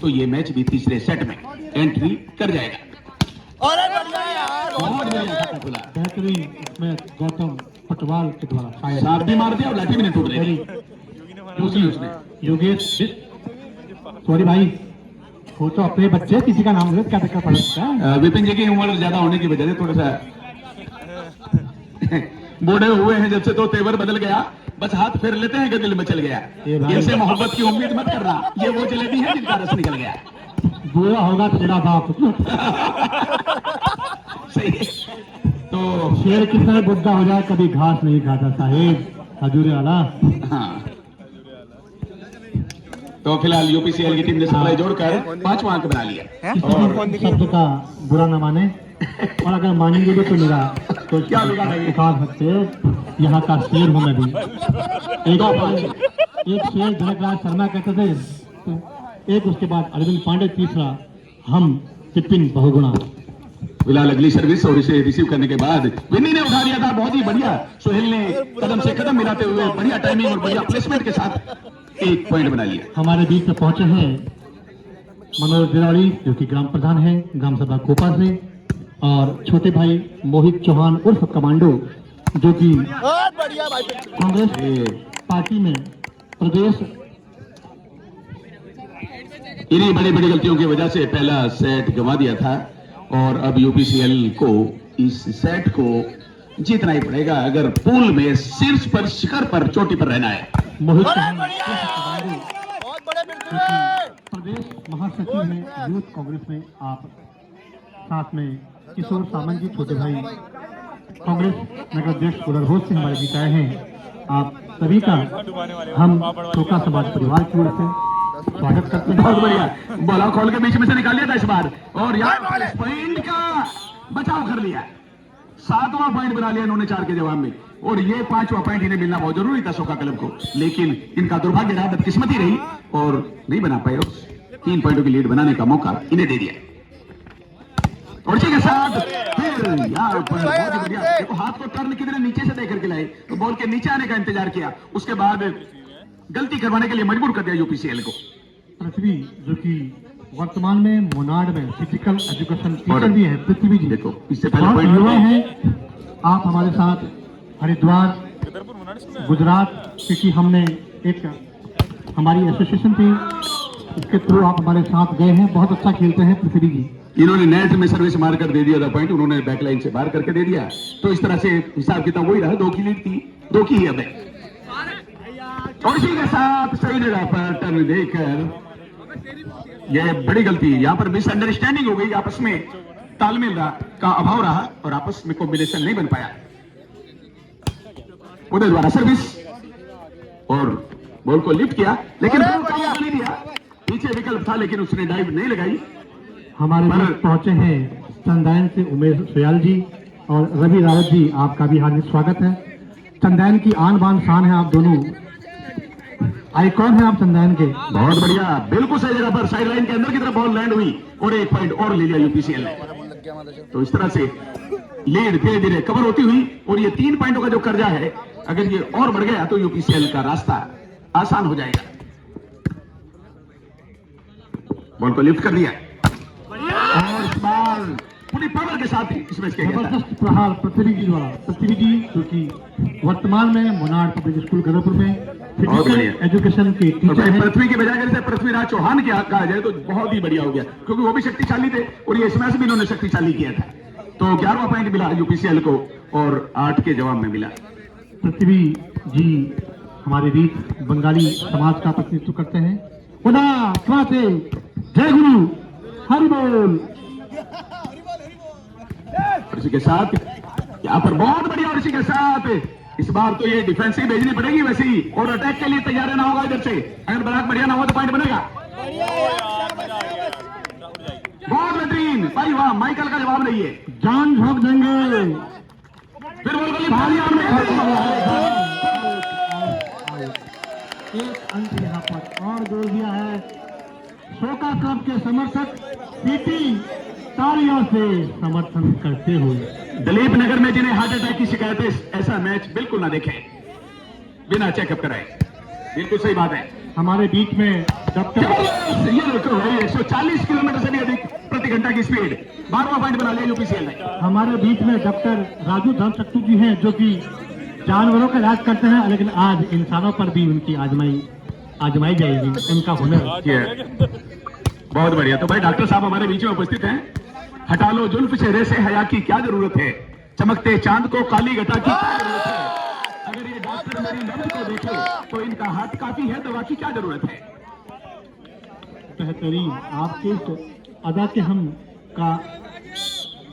तो ये मैच भी तीसरे सेट में एंट्री कर जाएगा। बहुत बढ़िया खुला, बेहतरीन इसमें गौतम पटवाल के द्वारा सांप भी मार दिया और लाठी भी नहीं टूट रही उसने। योगेश सॉरी भाई, वो तो अपने बच्चे किसी का नाम ले क्या दिक्कत पड़ सकता है। विपिन जी की उम्र ज्यादा होने की वजह से थोड़ा सा बूढ़े हुए हैं जब से, तो तेवर बदल गया, बस हाथ फेर लेते हैं कि दिल में चल गया। इनसे मोहब्बत की उम्मीद मत करना, ये वो जलेबी है जिनका रस निकल गया। बुरा होगा तेरा बाप। सही है। तो शेर कितना बुद्धा हो जाए कभी घास नहीं खाता साहेब, हजूरे वाला। हाँ, तो फिलहाल यूपीसीएल की टीम ने सप्लाई जोड़कर 5वां अंक बना लिया। और शब्द का बुरा न माने, और अगर मानेंगे भी तो मेरा तो क्या बिगाड़ है? उठा सकते हो, यहाँ का शेर हूँ मैं भी। एक शेर जनकराज शर्मा कहते थे, तो एक उसके बाद अरविंद पांडे, तीसरा हम विपिन बहुगुणा। फिलहाल अगली सर्विस और इसे रिसीव करने के बाद विन्नी ने उठा दिया था, बहुत ही बढ़िया। सोहेल ने कदम से कदम मिलाते हुए बढ़िया टाइमिंग और बढ़िया प्लेसमेंट के साथ एक पॉइंट बना लिया। हमारे बीच में पहुंचे हैं मनोज दिराड़ी, जो कि ग्राम प्रधान है ग्राम सभा कोपा से, और छोटे भाई मोहित चौहान उर्फ कमांडो, जो कि कांग्रेस पार्टी में प्रदेश। इन्हीं बड़ी बड़ी गलतियों की वजह से पहला सेट गंवा दिया था, और अब यूपीसीएल को इस सेट को जीतना ही पड़ेगा अगर पूल में शीर्ष पर, शिखर पर, चोटी पर रहना है। मोहित चौहान प्रदेश महासचिव है यूथ कांग्रेस में, आप साथ में किशोर सामंत जी छोटे भाई कांग्रेस नगर अध्यक्ष पुनर्भोज से हमारे बीच आए हैं। आप सभी का हम शोका समाज परिवार की ओर से स्वागत करते हैं। बहुत बढ़िया, बॉला खोल के बीच में से निकाल लिया था इस बार, और यार पॉइंट का बचाव कर लिया। 7वां पॉइंट बना लिया इन्होंने 4 के जवाब में, और ये 5वां पॉइंट इन्हें मिलना बहुत जरूरी था शोका क्लब को, लेकिन इनका दुर्भाग्य रहा, बदकिस्मती रही और नहीं बना पाए। 3 पॉइंटों की लीड बनाने का मौका इन्हें दे दिया। और इसी के साथ फिर यहाँ पर बहुत बढ़िया, देखो हाथ को टर्न कितने नीचे से देकर के लाए, तो बॉल के नीचे आने का इंतजार किया, उसके बाद गलती करवाने के लिए मजबूर कर दिया यूपीसीएल को। पृथ्वी, जो कि वर्तमान में मोनाड में फिजिकल एजुकेशन टीचर भी है, पृथ्वी जी देखो इससे पहले पॉइंट युवा हैं आप हमारे साथ हरिद्वार गुजरात, क्योंकि हमने एक हमारी एसोसिएशन थी, उसके थ्रू आप हमारे साथ गए हैं, बहुत अच्छा खेलते हैं पृथ्वी जी। इन्होंने नेट में सर्विस मार कर दे दिया था पॉइंट, उन्होंने बैकलाइन से बाहर करके दे दिया, तो इस तरह से हिसाब किताब वही रहा, 2 की लीड थी, 2 की ही अब है। और इसी के साथ सही जगह पर टर्न देकर यह बड़ी गलती, यहां पर मिसअंडरस्टैंडिंग हो गई, आपस में तालमेल का अभाव रहा और आपस में कॉम्बिनेशन नहीं बन पाया। उदय द्वारा सर्विस और बॉल को लिफ्ट किया, लेकिन नहीं दिया, पीछे विकल्प था लेकिन उसने डाइव नहीं लगाई। हमारे बीच पहुंचे हैं चंदायन से उमेश सोयाल जी और रवि रावत जी, आपका भी हार्दिक स्वागत है। चंदायन की आन बान शान है, आप दोनों आइकॉन है आप चंदायन के। बहुत बढ़िया, बिल्कुल सही जगह पर साइड लाइन के अंदर की तरफ बॉल लैंड हुई और 1 पॉइंट और ले लिया यूपीसीएल ने। तो इस तरह से लीड धीरे धीरे कवर होती हुई, और ये 3 पॉइंटों का जो कर्जा है, अगर ये और बढ़ गया तो यूपीसीएल का रास्ता आसान हो जाएगा। बॉल को लिफ्ट कर दिया और इस बार पूरी पावर के साथ इसमें जबरदस्त प्रहार पृथ्वी जी द्वारा। पृथ्वी जी जो कि वर्तमान में मोनाड पब्लिक स्कूल गदरपुर में फिजिकल एजुकेशन के टीचर हैं। पृथ्वी की बजाय अगर पृथ्वीराज चौहान की कहा जाए तो बहुत ही बढ़िया हो गया, क्योंकि वो भी शक्तिशाली थे और ये स्मैश भी इन्होंने शक्तिशाली किया था। तो 11वां पॉइंट मिला यूपीसीएल को और 8 के जवाब में मिला। पृथ्वी जी हमारे बीच बंगाली समाज का प्रतिनिधित्व करते हैं। जय गुरु हरि बोल। इसी के साथ यहाँ पर बहुत बढ़िया, और इसी के साथ इस बार तो ये डिफेंसिव भेजनी पड़ेगी वैसे ही, और अटैक के लिए तैयार रहना होगा इधर से, अगर ब्लॉक बढ़िया ना हो तो पॉइंट बनेगा। बहुत बेहतरीन भाई, वाह, माइकल का जवाब नहीं है, जान झोंक देंगे। फिर बोल एक अंक यहाँ पर और जोड़ दिया है शोका क्लब के समर्थक पीटी तालियों से समर्थन करते हुए। दलीप नगर में जिन्हें हार्ट अटैक की शिकायत है, ऐसा मैच बिल्कुल ना देखें बिना चेकअप कराए, बिल्कुल सही बात है। हमारे बीच में डॉक्टर ये देखो भाई 140 किलोमीटर से भी अधिक प्रति घंटा की स्पीड 12वां पॉइंट बना लिया यूपीसीएल ने। हमारे बीच में डॉक्टर राजू धर्मशक्ति जी हैं, जो कि जानवरों का इलाज करते हैं, लेकिन आज इंसानों पर भी उनकी आजमाई जाएगी उनका हुनर। बहुत बढ़िया। तो भाई डॉक्टर साहब हमारे बीच में उपस्थित हैं। हटा लो जुल्फ चेहरे से हया की क्या जरूरत है, चमकते चांद को काली घटा की क्या जरूरत है। अगर ये डॉक्टर मेरी नब्ज को देखे तो इनका हाथ काफी है, दवा की क्या जरूरत है। बेहतरीन आपके इस अदा के हम का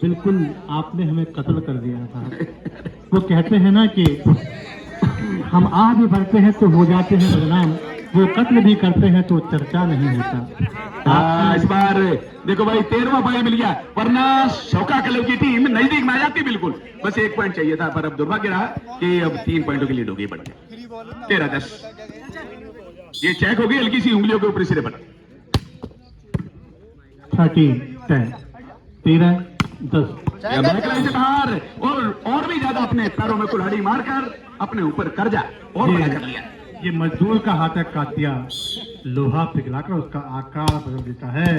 बिल्कुल आपने हमें कत्ल कर दिया था। वो कहते हैं ना कि हम आगे बढ़ते हैं तो हो जाते हैं बदनाम, वो कत्ल भी करते हैं तो चर्चा नहीं होता। इस बार देखो भाई 13वां पॉइंट मिल गया, वरना शौका क्लब की टीम नजदीक में आ जाती बिल्कुल। बस 1 पॉइंट चाहिए था, पर अब दुर्भाग्य रहा कि अब 3 पॉइंटों की लीड हो गई बढ़ के 13-10। ये चेक हो गई हल्की सी उंगलियों के ऊपर सिरे पर। 13-10 13-10 बैकलाइन से बाहर और भी ज्यादा अपने पैरों में कुल्हाड़ी मारकर अपने ऊपर कर्जा और बड़ा कर लिया। ये मजदूर का हाथ है कातिया, लोहा पिघलाकर उसका आकार बदल देता है।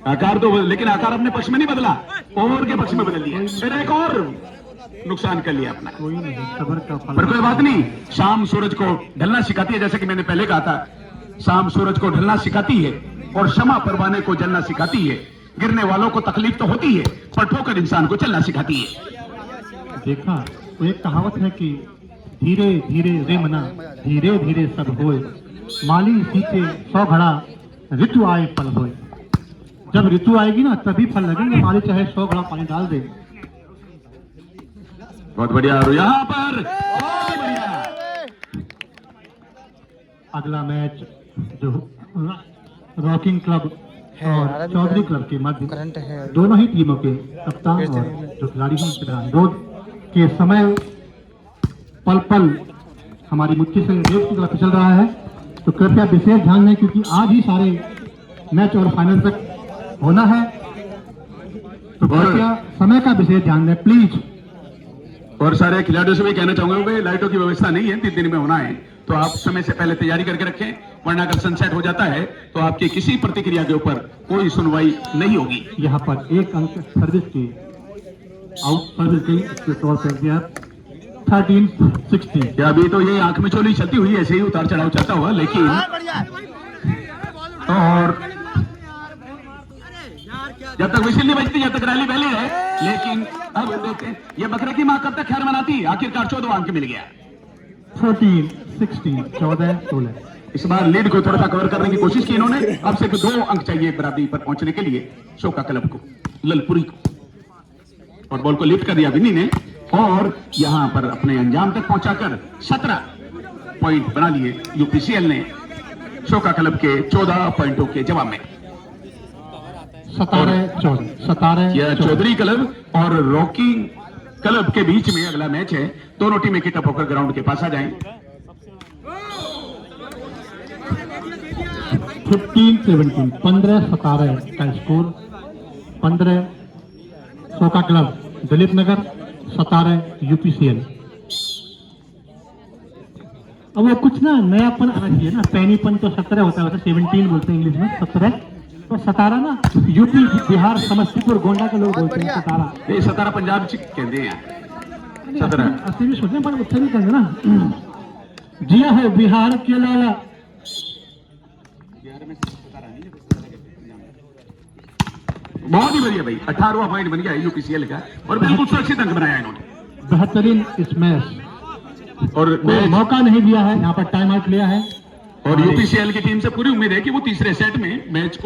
आकार तो लेकिन आकार अपने पक्ष में नहीं बदला, और के पक्ष में बदल दिया, फिर एक और नुकसान कर लिया अपना। कोई नहीं, सबर का फल। पर कोई बात नहीं, शाम सूरज को ढलना सिखाती है, जैसे कि मैंने पहले कहा था, शाम सूरज को ढलना सिखाती है और क्षमा परवाने को जलना सिखाती है। गिरने वालों को तकलीफ तो होती है, पर ठोकर इंसान को चलना सिखाती है। देखा, तो एक कहावत है कि धीरे धीरे रे मना धीरे धीरे सब होए, माली सींचे 100 घड़ा ऋतु आए फल होए। जब ऋतु आएगी ना तभी फल लगेंगे, माली चाहे 100 घड़ा पानी डाल दे। बहुत बढ़िया। और यहाँ पर बहुत बढ़िया अगला मैच जो रॉकिंग क्लब और चौधरी क्लब के मध्य दोनों ही टीमों के कप्तान और जो खिलाड़ी हैं उनके दौरान रोज के समय पल पल हमारी मुट्ठी से रेस की तरफ चल रहा है। तो कृपया विशेष ध्यान दें, क्योंकि आज ही सारे मैच और फाइनल तक होना है, तो कृपया समय का विशेष ध्यान दें प्लीज। और सारे खिलाड़ियों से भी कहना चाहूंगा भाई लाइटों की व्यवस्था नहीं है, 3 दिन में होना है, तो आप समय से पहले तैयारी करके रखें, वरना अगर सनसेट हो जाता है तो आपकी किसी प्रतिक्रिया के ऊपर कोई सुनवाई नहीं होगी। यहाँ पर 1 अंक सर्विस की आउट सर्विस की इसके तौर पर दिया 13-16। अभी तो ये आंख में चोली चलती हुई ऐसे ही उतार चढ़ाव चलता हुआ, लेकिन और जब तक विशिल नहीं बजती जब तक रैली पहले है, लेकिन अब देखते हैं ये बकरे की मां कब तक खैर मनाती। आखिरकार 14 अंक मिल गया। 14-16 14-16। इस बार लीड को थोड़ा सा कवर करने की कोशिश की इन्होंने। अब सिर्फ 2 अंक चाहिए बराबरी पर पहुंचने के लिए शोका क्लब को, ललपुरी को। और बॉल को लिफ्ट कर दिया विन्नी ने और यहां पर अपने अंजाम तक पहुंचाकर 17 पॉइंट बना लिए यूपीसीएल ने शोका क्लब के 14 पॉइंटों के जवाब में। 17-14 यह चौधरी क्लब और रॉकी क्लब के बीच में अगला मैच है। दोनों टीमें किटअप होकर ग्राउंड के पास आ जाएं। 15-17 15-17 का स्कोर। 15 शोका क्लब दिलीप नगर, 17 यूपीसीएल। अब वो कुछ ना नयापन आना चाहिए ना, पैनीपन तो 17 होता है, 17 बोलते हैं इंग्लिश में, 17 तो 17 ना यूपी बिहार समस्तीपुर गोंडा के लोग बोलते हैं 17। ये 17 पंजाब च कहते हैं 17 अस्सी भी सोचने पर उत्तर भी कहेंगे ना। जिया है बिहार के लाला। बहुत ही बढ़िया भाई, 18वां पॉइंट बन गया यूपीसीएल का और बिल्कुल सुरक्षित अंक बनाया इन्होंने। बेहतरीन इस मैच और मौका नहीं दिया है, यहाँ पर टाइम आउट लिया है और यूपीसीएल की टीम से पूरी उम्मीद है कि वो तीसरे सेट में मैच को